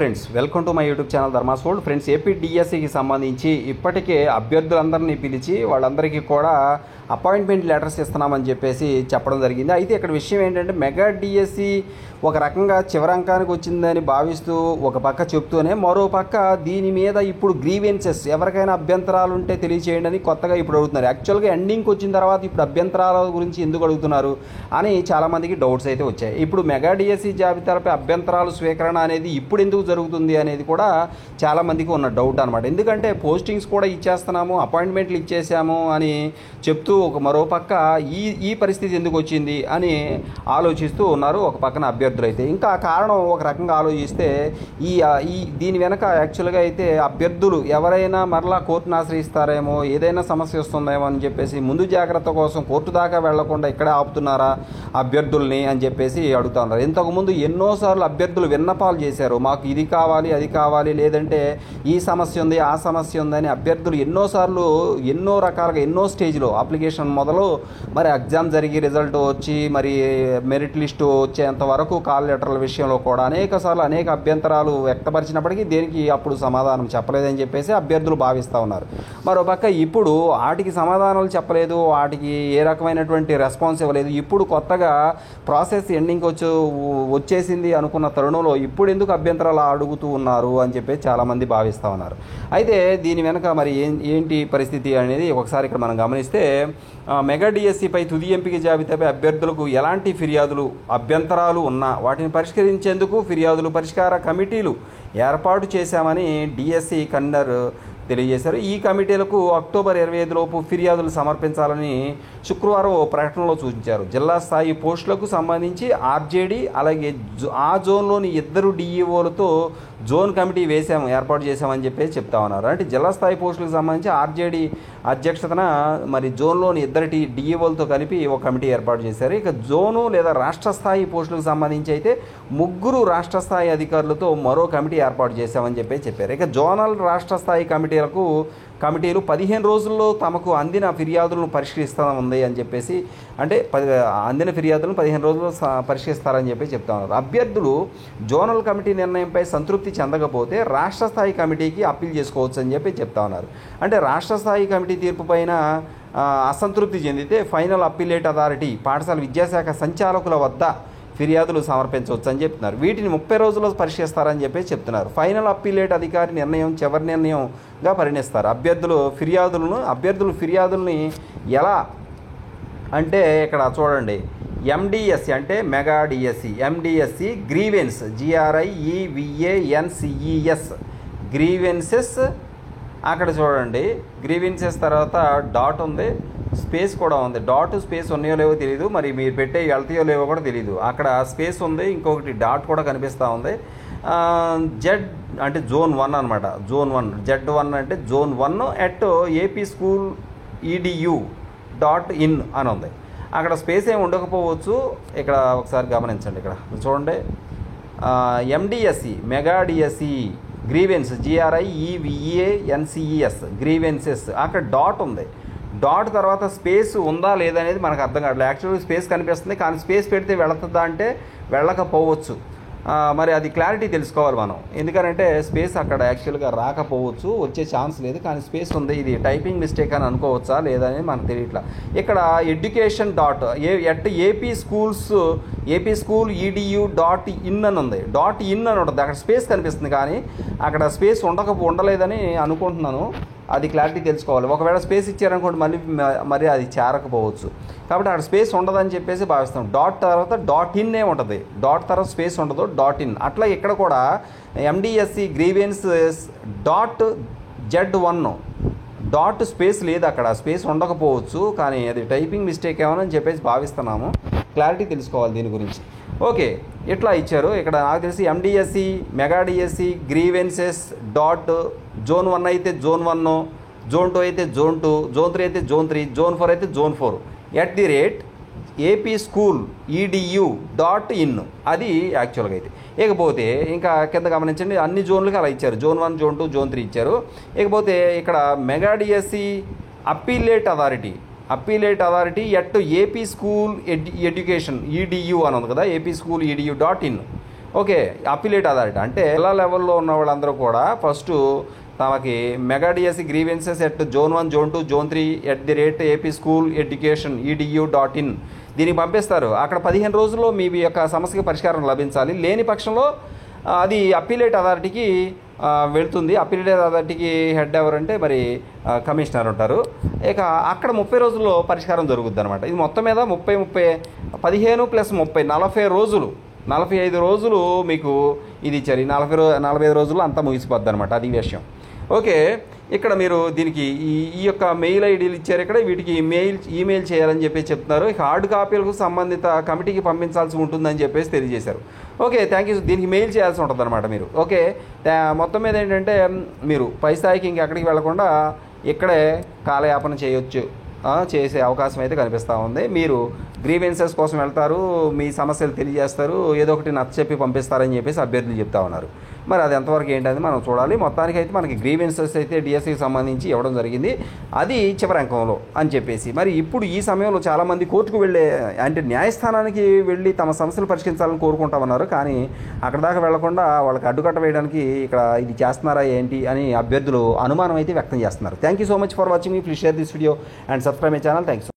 Friends, welcome to my YouTube channel Dharma's world. Friends, AP డిఎస్సికి సంబంధించి ఇప్పటికే అభ్యర్థులందరినీ పిలిచి వాళ్ళందరికీ కూడా అపాయింట్మెంట్ లెటర్స్ ఇస్తున్నామని చెప్పేసి చెప్పడం జరిగింది. అయితే ఇక్కడ విషయం ఏంటంటే, మెగా డిఎస్సి ఒక రకంగా చివరంకానికి వచ్చిందని భావిస్తూ ఒక పక్క చెప్తూనే మరో పక్క దీని మీద ఇప్పుడు గ్రీవెన్సెస్ ఎవరికైనా అభ్యంతరాలు ఉంటే తెలియచేయండి అని కొత్తగా ఇప్పుడు అడుగుతున్నారు. యాక్చువల్గా ఎండింగ్కి వచ్చిన తర్వాత ఇప్పుడు అభ్యంతరాల గురించి ఎందుకు అడుగుతున్నారు అని చాలామందికి డౌట్స్ అయితే వచ్చాయి. ఇప్పుడు మెగా డిఎస్సి జాబితాలపై అభ్యంతరాలు స్వీకరణ అనేది ఇప్పుడు ఎందుకు జరుగుతుంది అనేది కూడా చాలామందికి ఉన్న డౌట్ అనమాట. ఎందుకంటే పోస్టింగ్స్ కూడా ఇచ్చేస్తున్నాము, అపాయింట్మెంట్లు ఇచ్చేసాము అని చెప్తూ ఒక మరో పక్క ఈ పరిస్థితి ఎందుకు వచ్చింది అని ఆలోచిస్తూ ఉన్నారు ఒక పక్కన అభ్యర్థులు. అయితే ఇంకా కారణం ఒక రకంగా ఆలోచిస్తే ఈ దీని వెనక యాక్చువల్గా అయితే అభ్యర్థులు ఎవరైనా మరలా కోర్టును ఆశ్రయిస్తారేమో, ఏదైనా సమస్య వస్తుందేమో అని చెప్పేసి ముందు జాగ్రత్త కోసం కోర్టు దాకా వెళ్లకుండా ఇక్కడే ఆపుతున్నారా అభ్యర్థుల్ని అని చెప్పేసి అడుగుతా ఉన్నారు. ఇంతకుముందు ఎన్నోసార్లు అభ్యర్థులు విన్నపాలు చేశారు, మాకు ఇది కావాలి అది కావాలి, లేదంటే ఈ సమస్య ఉంది ఆ సమస్య ఉందని అభ్యర్థులు ఎన్నోసార్లు ఎన్నో రకాలుగా ఎన్నో స్టేజ్లో అప్లికేషన్ మొదలు మరి ఎగ్జామ్ జరిగి రిజల్ట్ వచ్చి మరి మెరిట్ లిస్టు వచ్చేంత వరకు కాల్ లెటర్ల విషయంలో కూడా అనేక అభ్యంతరాలు వ్యక్తపరిచినప్పటికీ దేనికి అప్పుడు సమాధానం చెప్పలేదని చెప్పేసి అభ్యర్థులు భావిస్తూ ఉన్నారు. మరోపక్క ఇప్పుడు వాటికి సమాధానాలు చెప్పలేదు, వాటికి ఏ రకమైనటువంటి రెస్పాన్స్ ఇవ్వలేదు. ఇప్పుడు కొత్తగా ప్రాసెస్ ఎండింగ్కి వచ్చేసింది అనుకున్న తరుణంలో ఇప్పుడు ఎందుకు అభ్యంతరాలు అడుగుతూ ఉన్నారు అని చెప్పేసి చాలామంది భావిస్తూ ఉన్నారు. అయితే దీని వెనక మరి ఏంటి పరిస్థితి అనేది ఒకసారి ఇక్కడ మనం గమనిస్తే, మెగా డిఎస్సిపై తుది ఎంపిక జాబితాపై అభ్యర్థులకు ఎలాంటి ఫిర్యాదులు అభ్యంతరాలు ఉన్నా వాటిని పరిష్కరించేందుకు ఫిర్యాదులు పరిష్కార కమిటీలు ఏర్పాటు చేశామని డిఎస్సి కన్వీనర్ తెలియజేశారు. ఈ కమిటీలకు అక్టోబర్ 25 లోపు ఫిర్యాదులు సమర్పించాలని శుక్రవారం ఓ ప్రకటనలో సూచించారు. జిల్లా స్థాయి పోస్టులకు సంబంధించి ఆర్జేడీ అలాగే ఆ జోన్లోని 2 డిఈఓలతో జోన్ కమిటీ ఏర్పాటు చేశామని చెప్పేసి చెప్తా ఉన్నారు. అంటే జిల్లా స్థాయి పోస్టులకు సంబంధించి ఆర్జేడీ అధ్యక్షతన మరి జోన్లోని 2 డిఈఓలతో కలిపి ఒక కమిటీ ఏర్పాటు చేశారు. ఇక జోను లేదా రాష్ట్ర స్థాయి పోస్టులకు సంబంధించి అయితే 3 రాష్ట్ర స్థాయి అధికారులతో మరో కమిటీ ఏర్పాటు చేశామని చెప్పేసి చెప్పారు. ఇక జోనల్ రాష్ట్ర స్థాయి కమిటీలు 15 రోజుల్లో తమకు అందిన ఫిర్యాదులను పరిష్కరిస్తామని అని చెప్పేసి, అంటే అందిన ఫిర్యాదులను 15 రోజుల్లో పరిష్కరిస్తారని చెప్పి చెప్తా ఉన్నారు. అభ్యర్థులు జోనల్ కమిటీ నిర్ణయంపై సంతృప్తి చెందకపోతే రాష్ట్ర స్థాయి కమిటీకి అప్పీల్ చేసుకోవచ్చు అని చెప్పి చెప్తా ఉన్నారు. అంటే రాష్ట్ర స్థాయి కమిటీ తీర్పు పైన అసంతృప్తి చెందితే ఫైనల్ అప్పీలేట్ అథారిటీ పాఠశాల విద్యాశాఖ సంచాలకుల వద్ద ఫిర్యాదులు సమర్పించవచ్చు అని చెప్తున్నారు. వీటిని 30 రోజుల్లో పరిష్కరిస్తారని చెప్పి చెప్తున్నారు. ఫైనల్ అప్పీలేట్ అధికారి నిర్ణయం చివరి నిర్ణయంగా పరిగణిస్తారు. అభ్యర్థులు ఫిర్యాదుల్ని ఎలా అంటే ఇక్కడ చూడండి, ఎండిఎస్సి అంటే mega DSC, ఎండిఎస్సి grievance GRIEVANCES grievances, అక్కడ చూడండి గ్రీవెన్సెస్ తర్వాత డాట్ ఉంది, స్పేస్ కూడా ఉంది. డాట్ స్పేస్ ఉన్నాయో లేవో తెలియదు, మరి మీరు పెట్టే వెళ్తాయో లేవో కూడా తెలియదు. అక్కడ స్పేస్ ఉంది, ఇంకొకటి డాట్ కూడా కనిపిస్తూ ఉంది. జెడ్ అంటే జోన్ 1 అనమాట, జోన్ 1 Z1 అంటే జోన్ 1 @AP School EDU.in అని ఉంది. అక్కడ స్పేస్ ఏమి ఉండకపోవచ్చు. ఇక్కడ ఒకసారి గమనించండి, ఇక్కడ చూడండి ఎండిఎస్సి mega DSC grievance GRIEVANCES grievances, అక్కడ డాట్ ఉంది. డాట్ తర్వాత స్పేస్ ఉందా లేదా అనేది మనకు అర్థం కావట్లేదు. యాక్చువల్గా స్పేస్ కనిపిస్తుంది, కానీ స్పేస్ పెడితే వెళుతుందా అంటే వెళ్ళకపోవచ్చు. మరి అది క్లారిటీ తెలుసుకోవాలి మనం, ఎందుకంటే స్పేస్ అక్కడ యాక్చువల్గా రాకపోవచ్చు, వచ్చే ఛాన్స్ లేదు, కానీ స్పేస్ ఉంది. ఇది టైపింగ్ మిస్టేక్ అని అనుకోవచ్చా లేదా అనేది మనకు తెలియట్లా. ఇక్కడ ఎడ్యుకేషన్ AP School EDU.in అని ఉంది. .in అని ఉంటుంది, అక్కడ స్పేస్ కనిపిస్తుంది, కానీ అక్కడ స్పేస్ ఉండలేదని అనుకుంటున్నాను. అది క్లారిటీ తెలుసుకోవాలి. ఒకవేళ స్పేస్ ఇచ్చారనుకోండి మరి అది చేరకపోవచ్చు, కాబట్టి అక్కడ స్పేస్ ఉండదని చెప్పేసి భావిస్తాం. డాట్ తర్వాత .in ఉంటుంది, డాట్ తర్వాత స్పేస్ ఉండదు, .in. అట్లా ఇక్కడ కూడా ఎండిఎస్సి గ్రీవెన్సెస్ .Z1 డాట్ స్పేస్ లేదు, అక్కడ స్పేస్ ఉండకపోవచ్చు, కానీ అది టైపింగ్ మిస్టేక్ ఏమని చెప్పేసి భావిస్తున్నాము. క్లారిటీ తెలుసుకోవాలి దీని గురించి. ఓకే, ఇట్లా ఇచ్చారు. ఇక్కడ నాకు తెలిసి ఎండిఎస్సి మెగా డిఎస్సి గ్రీవెన్సెస్ జోన్ 1 అయితే జోన్ 1, జోన్ 2 అయితే జోన్ 2, జోన్ 3 అయితే జోన్ 3, జోన్ 4 అయితే జోన్ 4 @AP School EDU.in అది యాక్చువల్గా అయితే. ఇకపోతే ఇంకా కింద గమనించండి, అన్ని జోన్లకి అలా ఇచ్చారు. జోన్ 1, జోన్ 2, జోన్ 3 ఇచ్చారు. ఇకపోతే ఇక్కడ mega DSC appellate authority @AP School Education EDU అని ఉంది కదా, AP School EDU.in okay, appellate authority అంటే జిల్లా లెవెల్లో ఉన్న వాళ్ళందరూ కూడా ఫస్ట్ తమకి mega DSC grievances at zone 1, zone 2, zone 3 @AP school education edu.in దీనికి పంపిస్తారు. అక్కడ 15 రోజుల్లో మీ యొక్క సమస్యకి పరిష్కారం లభించాలి. లేని పక్షంలో అది అప్పీలేట్ అథారిటీకి వెళ్తుంది. అప్పీలేట్ అథారిటీకి హెడ్ ఎవరంటే మరి కమిషనర్ ఉంటారు. ఇక అక్కడ 30 రోజుల్లో పరిష్కారం జరుగుద్ది అనమాట. ఇది మొత్తం మీద 15 + 30 40 రోజులు, 45 రోజులు మీకు ఇది ఇచ్చారు. 45 రోజుల్లో అంతా ముగిసిపోద్ది అనమాట. అది విషయం. ఓకే, ఇక్కడ మీరు దీనికి ఈ యొక్క మెయిల్ ఐడీలు ఇచ్చారు. ఇక్కడ వీటికి ఈమెయిల్ చేయాలని చెప్పేసి చెప్తున్నారు. హార్డ్ కాపీలకు సంబంధిత కమిటీకి పంపించాల్సి ఉంటుందని చెప్పేసి తెలియజేశారు. Okay, thank you. దీనికి మెయిల్ చేయాల్సి ఉంటుంది అనమాట మీరు. ఓకే, మొత్తం మీద ఏంటంటే మీరు పై స్థాయికి ఇంకెక్కడికి వెళ్లకుండా ఇక్కడే కాలయాపన చేయొచ్చు, చేసే అవకాశం అయితే కనిపిస్తూ ఉంది. మీరు గ్రీవెన్సెస్ కోసం వెళ్తారు, మీ సమస్యలు తెలియజేస్తారు, ఏదో ఒకటి నచ్చచెప్పి పంపిస్తారని చెప్పేసి అభ్యర్థులు చెప్తా ఉన్నారు. మరి అది ఎంతవరకు ఏంటనేది మనం చూడాలి. మొత్తానికి అయితే మనకి గ్రీవెన్సెస్ అయితే డిఎస్సికి సంబంధించి ఇవ్వడం జరిగింది. అది చివరి అంకంలో అని చెప్పేసి మరి ఇప్పుడు ఈ సమయంలో చాలామంది కోర్టుకు వెళ్ళే అంటే న్యాయస్థానానికి వెళ్ళి తమ సమస్యలు పరిష్కరించాలని కోరుకుంటా ఉన్నారు. కానీ అక్కడ దాకా వెళ్లకుండా వాళ్ళకి అడ్డుకట్ట వేయడానికి ఇక్కడ ఇది చేస్తున్నారా ఏంటి అని అభ్యర్థులు అనుమానం అయితే వ్యక్తం చేస్తున్నారు. Thank you so much for watching me. Please share this video and subscribe my channel. Thanks.